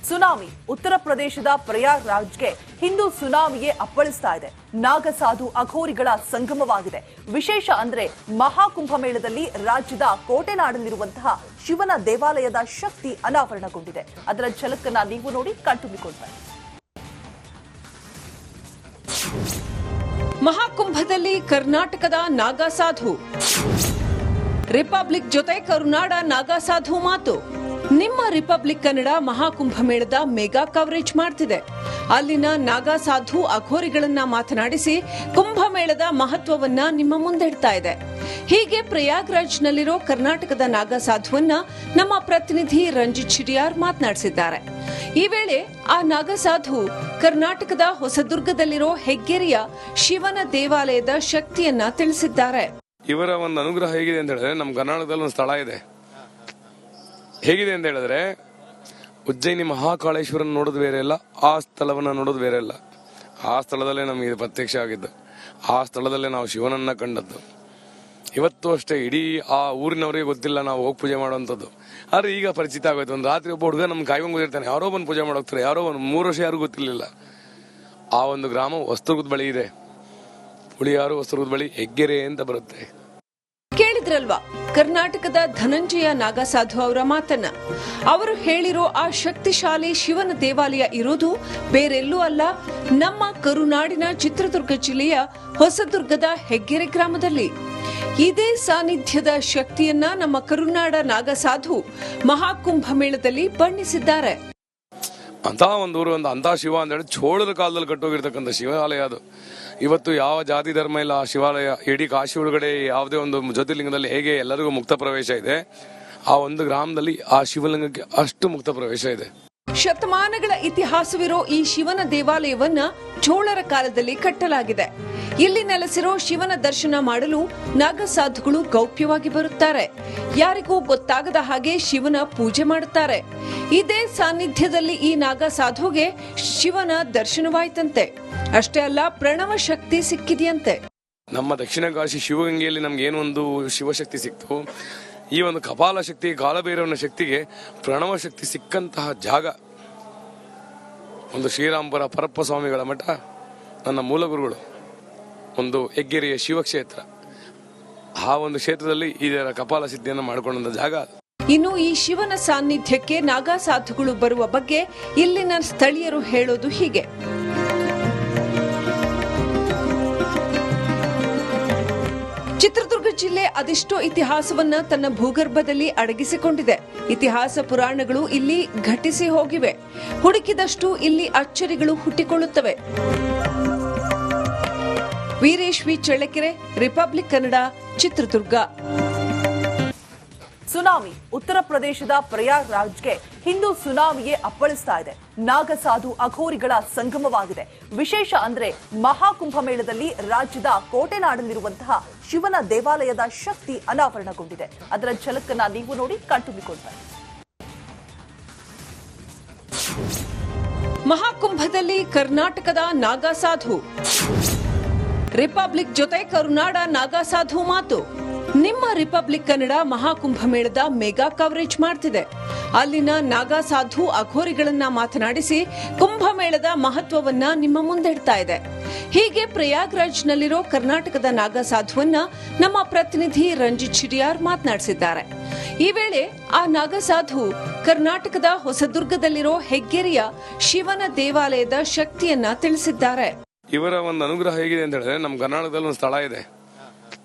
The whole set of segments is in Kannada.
ಸುನಾಮಿ ಉತ್ತರ ಪ್ರದೇಶದ ಪ್ರಯಾಗ್ರಾಜ್ಗೆ ಹಿಂದೂ ಸುನಾಮಿಯೇ ಅಪ್ಪಳಿಸ್ತಾ ಇದೆ. ನಾಗಸಾಧು ಅಘೋರಿಗಳ ಸಂಗಮವಾಗಿದೆ. ವಿಶೇಷ ಅಂದ್ರೆ ಮಹಾಕುಂಭಮೇಳದಲ್ಲಿ ರಾಜ್ಯದ ಕೋಟೆನಾಡಲ್ಲಿರುವಂತಹ ಶಿವನ ದೇವಾಲಯದ ಶಕ್ತಿ ಅನಾವರಣಗೊಂಡಿದೆ. ಅದರ ಝಲಕನ್ನ ನೀವು ನೋಡಿ ಕಣ್ತುಂಬಿಕೊಳ್ತಾರೆ. ಮಹಾಕುಂಭದಲ್ಲಿ ಕರ್ನಾಟಕದ ನಾಗಸಾಧು, ರಿಪಬ್ಲಿಕ್ ಜೊತೆ ಕರುನಾಡ ನಾಗಸಾಧು ಮಾತು. ನಿಮ್ಮ ರಿಪಬ್ಲಿಕ್ ಕನ್ನಡ ಮಹಾಕುಂಭಮೇಳದ ಮೆಗಾ ಕವರೇಜ್ ಮಾಡ್ತಿದೆ. ಅಲ್ಲಿನ ನಾಗಸಾಧು ಅಘೋರಿಗಳನ್ನ ಮಾತನಾಡಿಸಿ ಕುಂಭಮೇಳದ ಮಹತ್ವವನ್ನ ನಿಮ್ಮ ಮುಂದಿಡ್ತಾ ಇದೆ. ಹೀಗೆ ಪ್ರಯಾಗ್ರಾಜ್ನಲ್ಲಿರೋ ಕರ್ನಾಟಕದ ನಾಗಸಾಧುವನ್ನ ನಮ್ಮ ಪ್ರತಿನಿಧಿ ರಂಜಿತ್ ಶಿಡಿಯಾರ್ ಮಾತನಾಡಿಸಿದ್ದಾರೆ. ಈ ವೇಳೆ ಆ ನಾಗಸಾಧು ಕರ್ನಾಟಕದ ಹೊಸದುರ್ಗದಲ್ಲಿರೋ ಹೆಗ್ಗೆರೆಯ ಶಿವನ ದೇವಾಲಯದ ಶಕ್ತಿಯನ್ನ ತಿಳಿಸಿದ್ದಾರೆ. ಇವರ ಒಂದು ಅನುಗ್ರಹ ಹೇಗಿದೆ ಅಂತ ಹೇಳಿದ್ರೆ, ನಮ್ಮ ಕರ್ನಾಟಕದಲ್ಲಿ ಒಂದು ಸ್ಥಳ ಇದೆ. ಹೇಗಿದೆ ಅಂತ ಹೇಳಿದ್ರೆ, ಉಜ್ಜಯಿನಿ ಮಹಾಕಾಳೇಶ್ವರನ ನೋಡೋದು ಬೇರೆ ಇಲ್ಲ, ಆ ಸ್ಥಳವನ್ನ ನೋಡೋದು ಬೇರೆ ಇಲ್ಲ. ಆ ಸ್ಥಳದಲ್ಲೇ ನಮಗೆ ಇದು ಪ್ರತ್ಯಕ್ಷ ಆಗಿದ್ದು, ಆ ಸ್ಥಳದಲ್ಲೇ ನಾವು ಶಿವನನ್ನ ಕಂಡದ್ದು. ಇವತ್ತು ಅಷ್ಟೇ ಇಡೀ ಆ ಊರಿನವರಿಗೆ ಗೊತ್ತಿಲ್ಲ ನಾವು ಹೋಗಿ ಪೂಜೆ ಮಾಡುವಂಥದ್ದು. ಆದ್ರೆ ಈಗ ಪರಿಚಿತ ಆಗೋಯ್ತು. ಒಂದು ರಾತ್ರಿ ಒಬ್ಬ ಹುಡುಗ ನಮ್ಗೆ ಕಾಯ್ಕೊಂಡು ಕೂತಿರ್ತಾನೆ, ಯಾರೋ ಬಂದು ಪೂಜೆ ಮಾಡೋಗ್ತಾರೆ, ಯಾರೋ ಒಂದು 3 ವರ್ಷ ಯಾರಿಗೂ ಗೊತ್ತಿರಲಿಲ್ಲ. ಆ ಒಂದು ಗ್ರಾಮ ವಸ್ತುರ್ಗದ ಬಳಿ ಇದೆ. ಹುಳಿಯಾರು ವಸ್ತುರ್ಗದ ಬಳಿ ಹೆಗ್ಗೆರೆ ಅಂತ ಬರುತ್ತೆ. ಕೇಳಿದ್ರಲ್ವಾ ಕರ್ನಾಟಕದ ಧನಂಜಯ ನಾಗಸಾಧು ಅವರ ಮಾತನ್ನ. ಅವರು ಹೇಳಿರೋ ಆ ಶಕ್ತಿಶಾಲಿ ಶಿವನ ದೇವಾಲಯ ಇರೋದು ಬೇರೆಲ್ಲೂ ಅಲ್ಲ, ನಮ್ಮ ಕರುನಾಡಿನ ಚಿತ್ರದುರ್ಗ ಜಿಲ್ಲೆಯ ಹೊಸದುರ್ಗದ ಹೆಗ್ಗೆರೆ ಗ್ರಾಮದಲ್ಲಿ. ಇದೇ ಸಾನ್ನಿಧ್ಯದ ಶಕ್ತಿಯನ್ನ ನಮ್ಮ ಕರುನಾಡ ನಾಗಸಾಧು ಮಹಾಕುಂಭಮೇಳದಲ್ಲಿ ಬಣ್ಣಿಸಿದ್ದಾರೆ. ಅಂತ ಒಂದು ಊರು, ಒಂದು ಅಂತ ಶಿವ ಅಂತ ಹೇಳಿ ಚೋಳರ ಕಾಲದಲ್ಲಿ ಕಟ್ಟೋಗಿರ್ತಕ್ಕಂಥ ಶಿವಾಲಯ ಅದು. ಇವತ್ತು ಯಾವ ಜಾತಿ ಧರ್ಮ ಇಲ್ಲ, ಆ ಶಿವಾಲಯ ಇಡೀ ಕಾಶಿ ಒಳಗಡೆ ಯಾವುದೇ ಒಂದು ಜ್ಯೋತಿರ್ಲಿಂಗದಲ್ಲಿ ಹೇಗೆ ಎಲ್ಲರಿಗೂ ಮುಕ್ತ ಪ್ರವೇಶ ಇದೆ, ಆ ಒಂದು ಗ್ರಾಮದಲ್ಲಿ ಆ ಶಿವಲಿಂಗಕ್ಕೆ ಅಷ್ಟು ಮುಕ್ತ ಪ್ರವೇಶ ಇದೆ. ಶತಮಾನಗಳ ಇತಿಹಾಸವಿರೋ ಈ ಶಿವನ ದೇವಾಲಯವನ್ನ ಚೋಳರ ಕಾಲದಲ್ಲಿ ಕಟ್ಟಲಾಗಿದೆ. ಇಲ್ಲಿ ನೆಲೆಸಿರೋ ಶಿವನ ದರ್ಶನ ಮಾಡಲು ನಾಗಸಾಧುಗಳು ಗೌಪ್ಯವಾಗಿ ಬರುತ್ತಾರೆ. ಯಾರಿಗೂ ಗೊತ್ತಾಗದ ಹಾಗೆ ಶಿವನ ಪೂಜೆ ಮಾಡುತ್ತಾರೆ. ಇದೇ ಸಾನ್ನಿಧ್ಯದಲ್ಲಿ ಈ ನಾಗಸಾಧುಗೆ ಶಿವನ ದರ್ಶನವಾಯ್ತಂತೆ. ಅಷ್ಟೇ ಅಲ್ಲ, ಪ್ರಣವ ಶಕ್ತಿ ಸಿಕ್ಕಿದೆಯಂತೆ. ನಮ್ಮ ದಕ್ಷಿಣ ಕಾಶಿ ಶಿವಗಂಗೆಯಲ್ಲಿ ನಮ್ಗೆ ಏನೊಂದು ಶಿವಶಕ್ತಿ ಸಿಕ್ತು, ಈ ಒಂದು ಕಪಾಲ ಶಕ್ತಿ, ಕಾಲಭೈರವನ ಶಕ್ತಿಗೆ ಪ್ರಣವ ಶಕ್ತಿ ಸಿಕ್ಕಂತಹ ಜಾಗ ಒಂದು ಶ್ರೀರಾಮಪುರ ಪರಪ್ಪ ಸ್ವಾಮಿಗಳ ಮಠ, ನನ್ನ ಮೂಲ ಗುರುಗಳು, ಒಂದು ಹೆಗ್ಗೆರೆಯ ಶಿವಕ್ಷೇತ್ರ. ಆ ಒಂದು ಕ್ಷೇತ್ರದಲ್ಲಿ ಇದರ ಕಪಾಲ ಸಿದ್ಧಿಯನ್ನು ಮಾಡಿಕೊಂಡ ಜಾಗ. ಇನ್ನು ಈ ಶಿವನ ಸಾನ್ನಿಧ್ಯಕ್ಕೆ ನಾಗಸಾಧುಗಳು ಬರುವ ಬಗ್ಗೆ ಇಲ್ಲಿನ ಸ್ಥಳೀಯರು ಹೇಳೋದು ಹೀಗೆ. ಚಿತ್ರದುರ್ಗ ಜಿಲ್ಲೆ ಅದೆಷ್ಟೋ ಇತಿಹಾಸವನ್ನ ತನ್ನ ಭೂಗರ್ಭದಲ್ಲಿ ಅಡಗಿಸಿಕೊಂಡಿದೆ. ಇತಿಹಾಸ ಪುರಾಣಗಳು ಇಲ್ಲಿ ಘಟಿಸಿ ಹೋಗಿವೆ. ಹುಡುಕಿದಷ್ಟು ಇಲ್ಲಿ ಅಚ್ಚರಿಗಳು ಹುಟ್ಟಿಕೊಳ್ಳುತ್ತವೆ. Veeresh V Challakere, republic Kannada, Chitradurga. Tsunami ಉತ್ತರ ಪ್ರದೇಶದ ಪ್ರಯಾಗ್ರಾಜ್ಗೆ ಹಿಂದೂ ಸುನಾಮಿಯೇ ಅಪ್ಪಳಿಸ್ತಾ ಇದೆ. ನಾಗಸಾಧು ಅಘೋರಿಗಳ ಸಂಗಮವಾಗಿದೆ. ವಿಶೇಷ ಅಂದ್ರೆ ಮಹಾಕುಂಭಮೇಳದಲ್ಲಿ ರಾಜ್ಯದ ಕೋಟೆನಾಡಲ್ಲಿರುವಂತಹ ಶಿವನ ದೇವಾಲಯದ ಶಕ್ತಿ ಅನಾವರಣಗೊಂಡಿದೆ. ಅದರ ಝಲಕನ್ನ ನೀವು ನೋಡಿ ಕಣ್ತುಂಬಿಕೊಳ್ತಾರೆ. ಮಹಾಕುಂಭದಲ್ಲಿ ಕರ್ನಾಟಕದ ನಾಗಸಾಧು, ರಿಪಬ್ಲಿಕ್ ಜೊತೆ ಕರುನಾಡ ನಾಗಸಾಧು ಮಾತು. ನಿಮ್ಮ ರಿಪಬ್ಲಿಕ್ ಕನ್ನಡ ಮಹಾಕುಂಭಮೇಳದ ಮೆಗಾ ಕವರೇಜ್ ಮಾಡ್ತಿದೆ. ಅಲ್ಲಿನ ನಾಗಸಾಧು ಅಘೋರಿಗಳನ್ನ ಮಾತನಾಡಿಸಿ ಕುಂಭಮೇಳದ ಮಹತ್ವವನ್ನ ನಿಮ್ಮ ಮುಂದಿಡ್ತಾ ಇದೆ. ಹೀಗೆ ಪ್ರಯಾಗ್ರಾಜ್ನಲ್ಲಿರೋ ಕರ್ನಾಟಕದ ನಾಗಸಾಧುವನ್ನ ನಮ್ಮ ಪ್ರತಿನಿಧಿ ರಂಜಿತ್ ಶಿಡಿಯಾರ್ ಮಾತನಾಡಿಸಿದ್ದಾರೆ. ಈ ವೇಳೆ ಆ ನಾಗಸಾಧು ಕರ್ನಾಟಕದ ಹೊಸದುರ್ಗದಲ್ಲಿರೋ ಹೆಗ್ಗೆರೆಯ ಶಿವನ ದೇವಾಲಯದ ಶಕ್ತಿಯನ್ನ ತಿಳಿಸಿದ್ದಾರೆ. ಇವರ ಒಂದು ಅನುಗ್ರಹ ಹೇಗಿದೆ ಅಂತ ಹೇಳಿದ್ರೆ, ನಮ್ಮ ಕರ್ನಾಟಕದಲ್ಲಿ ಒಂದು ಸ್ಥಳ ಇದೆ.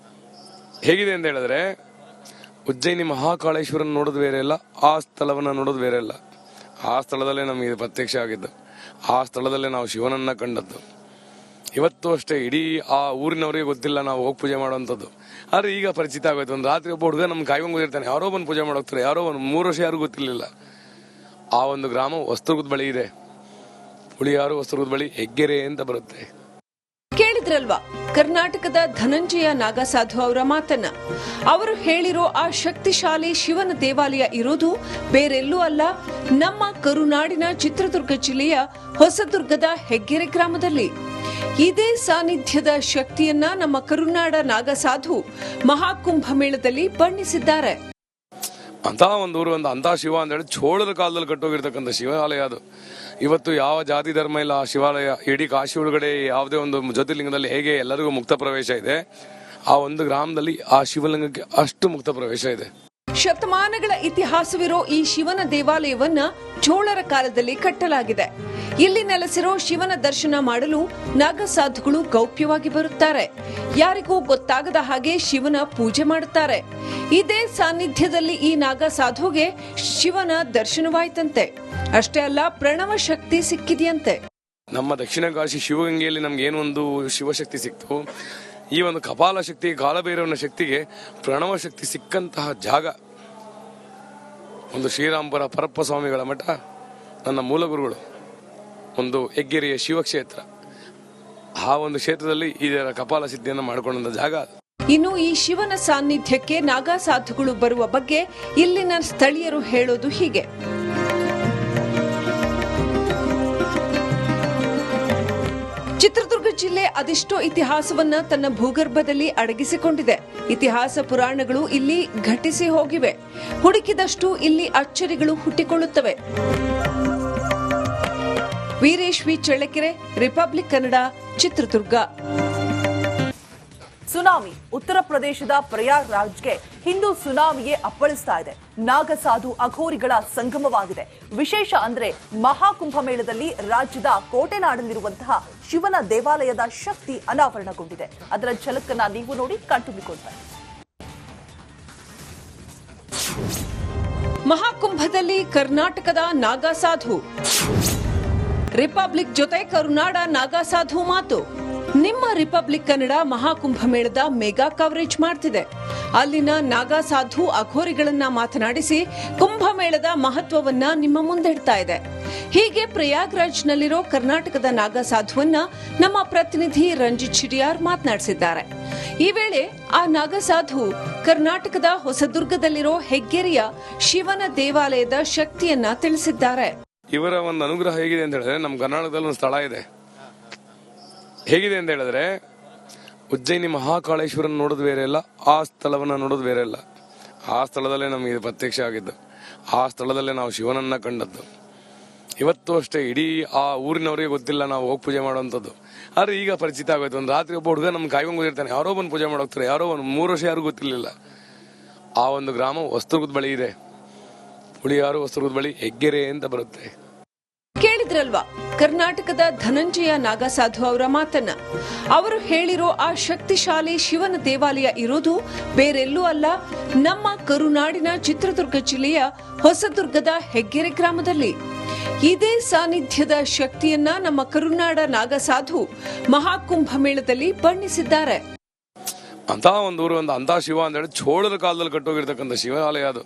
ಹೇಗಿದೆ ಅಂತ ಹೇಳಿದ್ರೆ, ಉಜ್ಜಯಿನಿ ಮಹಾಕಾಳೇಶ್ವರನ ನೋಡೋದು ಬೇರೆ ಇಲ್ಲ, ಆ ಸ್ಥಳವನ್ನ ನೋಡೋದು ಬೇರೆ ಇಲ್ಲ. ಆ ಸ್ಥಳದಲ್ಲೇ ನಮಗೆ ಇದು ಪ್ರತ್ಯಕ್ಷ ಆಗಿದ್ದು, ಆ ಸ್ಥಳದಲ್ಲೇ ನಾವು ಶಿವನನ್ನ ಕಂಡದ್ದು. ಇವತ್ತು ಅಷ್ಟೇ ಇಡೀ ಆ ಊರಿನವರಿಗೆ ಗೊತ್ತಿಲ್ಲ ನಾವು ಹೋಗಿ ಪೂಜೆ ಮಾಡುವಂಥದ್ದು. ಆದ್ರೆ ಈಗ ಪರಿಚಿತ ಆಗೋಯ್ತು. ಒಂದು ರಾತ್ರಿ ಒಬ್ಬ ಹುಡುಗ ನಮ್ಗೆ ಕಾಯ್ಕೊಂಡು ಕೂತಿರ್ತಾನೆ, ಯಾರೋ ಬಂದು ಪೂಜೆ ಮಾಡೋಗ್ತಾರೆ, ಯಾರೋ ಒಂದು 3 ವರ್ಷ ಯಾರಿಗೂ ಗೊತ್ತಿರಲಿಲ್ಲ. ಆ ಒಂದು ಗ್ರಾಮ ವಸ್ತುರ್ಗದ ಬಳಿ ಇದೆ. ಹುಳಿಯಾರು ವಸ್ತುರ್ಗದ ಬಳಿ ಹೆಗ್ಗೆರೆ ಅಂತ ಬರುತ್ತೆ. ಕೇಳಿದ್ರಲ್ವಾ ಕರ್ನಾಟಕದ ಧನಂಜಯ ನಾಗಸಾಧು ಅವರ ಮಾತನ್ನ. ಅವರು ಹೇಳಿರೋ ಆ ಶಕ್ತಿಶಾಲಿ ಶಿವನ ದೇವಾಲಯ ಇರೋದು ಬೇರೆಲ್ಲೂ ಅಲ್ಲ, ನಮ್ಮ ಕರುನಾಡಿನ ಚಿತ್ರದುರ್ಗ ಜಿಲ್ಲೆಯ ಹೊಸದುರ್ಗದ ಹೆಗ್ಗೆರೆ ಗ್ರಾಮದಲ್ಲಿ. ಇದೇ ಸಾನ್ನಿಧ್ಯದ ಶಕ್ತಿಯನ್ನ ನಮ್ಮ ಕರುನಾಡ ನಾಗಸಾಧು ಮಹಾಕುಂಭಮೇಳದಲ್ಲಿ ಬಣ್ಣಿಸಿದ್ದಾರೆ. ಅಂತಹ ಒಂದು ಊರು, ಅಂಥ ಶಿವ ಅಂತ ಹೇಳಿ ಚೋಳರ ಕಾಲದಲ್ಲಿ ಕಟ್ಟೋಗಿರ್ತಕ್ಕಂಥ ಶಿವಾಲಯ ಅದು. ಇವತ್ತು ಯಾವ ಜಾತಿ ಧರ್ಮ ಇಲ್ಲ, ಆ ಶಿವಾಲಯ ಇಡೀ ಕಾಶಿ ಒಳಗಡೆ ಯಾವುದೇ ಒಂದು ಜ್ಯೋತಿರ್ಲಿಂಗದಲ್ಲಿ ಹೇಗೆ ಎಲ್ಲರಿಗೂ ಮುಕ್ತ ಪ್ರವೇಶ ಇದೆ, ಆ ಒಂದು ಗ್ರಾಮದಲ್ಲಿ ಆ ಶಿವಲಿಂಗಕ್ಕೆ ಅಷ್ಟು ಮುಕ್ತ ಪ್ರವೇಶ ಇದೆ. ಶತಮಾನಗಳ ಇತಿಹಾಸವಿರೋ ಈ ಶಿವನ ದೇವಾಲಯವನ್ನ ಚೋಳರ ಕಾಲದಲ್ಲಿ ಕಟ್ಟಲಾಗಿದೆ. ಇಲ್ಲಿ ನೆಲೆಸಿರೋ ಶಿವನ ದರ್ಶನ ಮಾಡಲು ನಾಗಸಾಧುಗಳು ಗೌಪ್ಯವಾಗಿ ಬರುತ್ತಾರೆ. ಯಾರಿಗೂ ಗೊತ್ತಾಗದ ಹಾಗೆ ಶಿವನ ಪೂಜೆ ಮಾಡುತ್ತಾರೆ. ಇದೇ ಸಾನ್ನಿಧ್ಯದಲ್ಲಿ ಈ ನಾಗಸಾಧುಗೆ ಶಿವನ ದರ್ಶನವಾಯ್ತಂತೆ. ಅಷ್ಟೇ ಅಲ್ಲ, ಪ್ರಣವ ಶಕ್ತಿ ಸಿಕ್ಕಿದೆಯಂತೆ. ನಮ್ಮ ದಕ್ಷಿಣ ಕಾಶಿ ಶಿವಗಂಗೆಯಲ್ಲಿ ನಮ್ಗೆ ಏನು ಒಂದು ಶಿವಶಕ್ತಿ ಸಿಕ್ತು, ಈ ಒಂದು ಕಪಾಲ ಶಕ್ತಿ, ಕಾಲಭೈರವನ ಶಕ್ತಿಗೆ ಪ್ರಣವ ಶಕ್ತಿ ಸಿಕ್ಕಂತಹ ಜಾಗ ಒಂದು ಶ್ರೀರಾಮಪುರ ಪರಪ್ಪ ಸ್ವಾಮಿಗಳ ಮಠ, ನನ್ನ ಮೂಲ ಗುರುಗಳು, ಒಂದು ಹೆಗ್ಗೆರೆಯ ಶಿವಕ್ಷೇತ್ರ. ಆ ಒಂದು ಕ್ಷೇತ್ರದಲ್ಲಿ ಇದರ ಕಪಾಲ ಸಿದ್ಧಿಯನ್ನು ಮಾಡಿಕೊಂಡ ಜಾಗ. ಇನ್ನು ಈ ಶಿವನ ಸಾನ್ನಿಧ್ಯಕ್ಕೆ ನಾಗಸಾಧುಗಳು ಬರುವ ಬಗ್ಗೆ ಇಲ್ಲಿನ ಸ್ಥಳೀಯರು ಹೇಳೋದು ಹೀಗೆ. ಚಿತ್ರದುರ್ಗ ಜಿಲ್ಲೆ ಅದೆಷ್ಟೋ ಇತಿಹಾಸವನ್ನ ತನ್ನ ಭೂಗರ್ಭದಲ್ಲಿ ಅಡಗಿಸಿಕೊಂಡಿದೆ. ಇತಿಹಾಸ ಪುರಾಣಗಳು ಇಲ್ಲಿ ಘಟಿಸಿ ಹೋಗಿವೆ. ಹುಡುಕಿದಷ್ಟು ಇಲ್ಲಿ ಅಚ್ಚರಿಗಳು ಹುಟ್ಟಿಕೊಳ್ಳುತ್ತವೆ. Veeresh V Challakere, republic Kannada, Chitradurga. Tsunami ಉತ್ತರ ಪ್ರದೇಶದ ಪ್ರಯಾಗ್ರಾಜ್ಗೆ ಹಿಂದೂ ಸುನಾಮಿಯೇ ಅಪ್ಪಳಿಸ್ತಾ ಇದೆ. ನಾಗಸಾಧು ಅಘೋರಿಗಳ ಸಂಗಮವಾಗಿದೆ. ವಿಶೇಷ ಅಂದ್ರೆ ಮಹಾಕುಂಭಮೇಳದಲ್ಲಿ ರಾಜ್ಯದ ಕೋಟೆನಾಡಲ್ಲಿರುವಂತಹ ಶಿವನ ದೇವಾಲಯದ ಶಕ್ತಿ ಅನಾವರಣಗೊಂಡಿದೆ. ಅದರ ಝಲಕನ್ನ ನೀವು ನೋಡಿ ಕಣ್ತುಂಬಿಕೊಳ್ತಾರೆ. ಮಹಾಕುಂಭದಲ್ಲಿ ಕರ್ನಾಟಕದ ನಾಗಸಾಧು. ರಿಪಬ್ಲಿಕ್ ಜೊತೆ ಕರುನಾಡ ನಾಗಸಾಧು ಮಾತು. ನಿಮ್ಮ ರಿಪಬ್ಲಿಕ್ ಕನ್ನಡ ಮಹಾಕುಂಭ ಮೇಳದ ಮೆಗಾ ಕವರೇಜ್ ಮಾಡ್ತಿದೆ. ಅಲ್ಲಿನ ನಾಗಸಾಧು ಅಘೋರಿಗಳನ್ನ ಮಾತನಾಡಿಸಿ ಕುಂಭಮೇಳದ ಮಹತ್ವವನ್ನ ನಿಮ್ಮ ಮುಂದಿಡ್ತಾ ಇದೆ. ಹೀಗೆ ಪ್ರಯಾಗ್ರಾಜ್ನಲ್ಲಿರೋ ಕರ್ನಾಟಕದ ನಾಗಸಾಧುವನ್ನ ನಮ್ಮ ಪ್ರತಿನಿಧಿ ರಂಜಿತ್ ಚಿಡಿಯಾರ್ ಮಾತನಾಡಿಸಿದ್ದಾರೆ. ಈ ವೇಳೆ ಆ ನಾಗಸಾಧು ಕರ್ನಾಟಕದ ಹೊಸದುರ್ಗದಲ್ಲಿರೋ ಹೆಗ್ಗೆರೆಯ ಶಿವನ ದೇವಾಲಯದ ಶಕ್ತಿಯನ್ನ ತಿಳಿಸಿದ್ದಾರೆ. ಇವರ ಒಂದು ಅನುಗ್ರಹ ಹೇಗಿದೆ ಅಂತ ಹೇಳಿದ್ರೆ, ನಮ್ಮ ಕರ್ನಾಟಕದಲ್ಲಿ ಒಂದು ಸ್ಥಳ ಇದೆ. ಹೇಗಿದೆ ಅಂತ ಹೇಳಿದ್ರೆ, ಉಜ್ಜಯಿನಿ ಮಹಾಕಾಳೇಶ್ವರನ ನೋಡೋದು ಬೇರೆ ಇಲ್ಲ, ಆ ಸ್ಥಳವನ್ನ ನೋಡೋದು ಬೇರೆ ಇಲ್ಲ. ಆ ಸ್ಥಳದಲ್ಲೇ ನಮಗೆ ಪ್ರತ್ಯಕ್ಷ ಆಗಿದ್ದು, ಆ ಸ್ಥಳದಲ್ಲೇ ನಾವು ಶಿವನನ್ನ ಕಂಡದ್ದು. ಇವತ್ತು ಅಷ್ಟೇ ಇಡೀ ಆ ಊರಿನವರಿಗೆ ಗೊತ್ತಿಲ್ಲ ನಾವು ಹೋಗಿ ಪೂಜೆ ಮಾಡುವಂಥದ್ದು. ಆದ್ರೆ ಈಗ ಪರಿಚಿತ ಆಗೋಯ್ತು. ಒಂದು ರಾತ್ರಿ ಒಬ್ಬ ಹುಡುಗ ನಮ್ಗೆ ಕಾಯ್ಕೊಂಡು ಕೂತಿರ್ತಾನೆ, ಯಾರೋ ಬಂದು ಪೂಜೆ ಮಾಡೋಗ್ತಾರೆ, ಯಾರೋ ಒಂದು 3 ವರ್ಷ ಯಾರು ಗೊತ್ತಿರಲಿಲ್ಲ. ಆ ಒಂದು ಗ್ರಾಮ ಹೊಸದುರ್ಗದ ಬಳಿ ಇದೆ. ಹುಳಿಯಾರು ಹೊಸದುರ್ಗದ ಬಳಿ ಹೆಗ್ಗೆರೆ ಅಂತ ಬರುತ್ತೆ. ಕೇಳಿದ್ರಲ್ವಾ ಕರ್ನಾಟಕದ ಧನಂಜಯ ನಾಗಸಾಧು ಅವರ ಮಾತನ್ನ. ಅವರು ಹೇಳಿರೋ ಆ ಶಕ್ತಿಶಾಲಿ ಶಿವನ ದೇವಾಲಯ ಇರೋದು ಬೇರೆಲ್ಲೂ ಅಲ್ಲ, ನಮ್ಮ ಕರುನಾಡಿನ ಚಿತ್ರದುರ್ಗ ಜಿಲ್ಲೆಯ ಹೊಸದುರ್ಗದ ಹೆಗ್ಗೆರೆ ಗ್ರಾಮದಲ್ಲಿ. ಇದೇ ಸಾನ್ನಿಧ್ಯದ ಶಕ್ತಿಯನ್ನ ನಮ್ಮ ಕರುನಾಡ ನಾಗಸಾಧು ಮಹಾಕುಂಭ ಮೇಳದಲ್ಲಿ ಬಣ್ಣಿಸಿದ್ದಾರೆ. ಅಂತಹ ಒಂದು ಊರು, ಅಂಥ ಶಿವ ಅಂತ ಹೇಳಿ ಚೋಳರ ಕಾಲದಲ್ಲಿ ಕಟ್ಟೋಗಿರ್ತಕ್ಕಂಥ ಶಿವಾಲಯ ಅದು.